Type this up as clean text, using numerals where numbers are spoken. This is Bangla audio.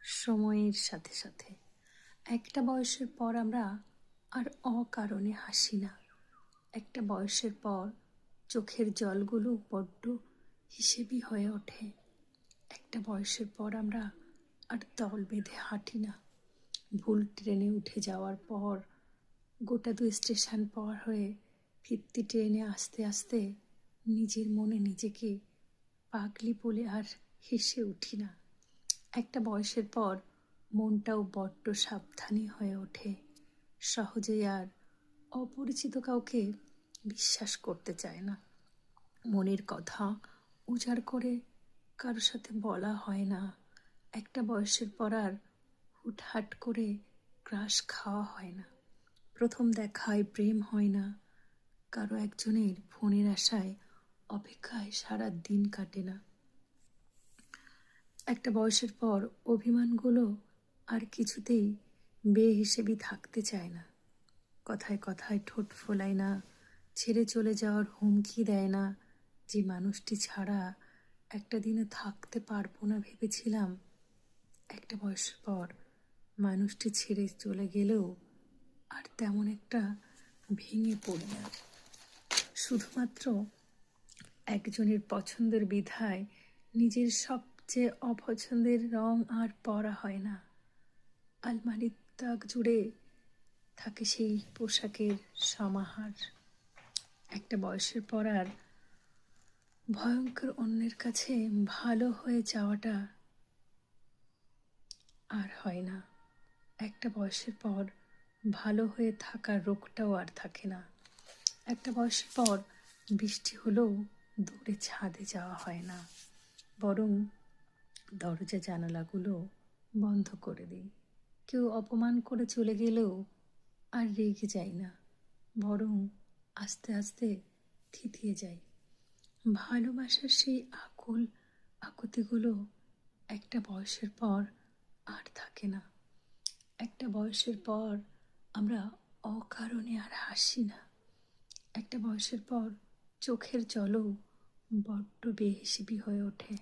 সময়ের সাথে সাথে একটা বয়সের পর আমরা আর অকারণে হাসি না। একটা বয়সের পর চোখের জলগুলো বড্ড হিসেবি হয়ে ওঠে। একটা বয়সের পর আমরা আর দল বেঁধে হাঁটি না। ভুল ট্রেনে উঠে যাওয়ার পর গোটা 2 স্টেশন পার হয়ে ফিরতি ট্রেনে আস্তে আস্তে নিজের মনে নিজেকে পাগলি বলে আর হেসে উঠি না। একটা বয়সের পর মনটাও বড্ড সাবধানী হয়ে ওঠে। সহজেই আর অপরিচিত কাউকে বিশ্বাস করতে চায় না। মনের কথা উজাড় করে কারোর সাথে বলা হয় না। একটা বয়সের পর আর হুটহাট করে ক্রাশ খাওয়া হয় না। প্রথম দেখায় প্রেম হয় না। কারো একজনের ফোনের আশায় অপেক্ষায় সারা দিন কাটে না। একটা বয়সের পর অভিমানগুলো আর কিছুতেই বেহিসেবি থাকতে চায় না। কথায় কথায় ঠোঁট ফোলায় না, ছেড়ে চলে যাওয়ার হুমকি দেয় না। যে মানুষটি ছাড়া একটা দিনে থাকতে পারবো না ভেবেছিলাম, একটা বয়সের পর মানুষটি ছেড়ে চলে গেলেও আর তেমন একটা ভেঙে পড়ি না। শুধুমাত্র একজনের পছন্দের বিধায় নিজের সবচেয়ে অপছন্দের রং আর পরা হয় না। আলমারির তাক জুড়ে থাকে সেই পোশাকের সমাহার। একটা বয়সের পর আর ভয়ঙ্কর অন্যের কাছে ভালো হয়ে যাওয়াটা আর হয় না। একটা বয়সের পর ভালো হয়ে থাকার রোগটাও আর থাকে না। একটা বয়সের পর বৃষ্টি হলেও দূরে ছাদে যাওয়া হয় না, বরং দরজা জানালাগুলো বন্ধ করে দিই। কেউ অপমান করে চলে গেলেও আর রেগে যাই না, বরং আস্তে আস্তে থিতিয়ে যাই। ভালোবাসার সেই আকুল আকুতিগুলো একটা বয়সের পর আর থাকে না। একটা বয়সের পর আমরা অকারণে আর হাসি না। একটা বয়সের পর চোখের জলও বড্ড বেহিসেবি হয়ে ওঠে।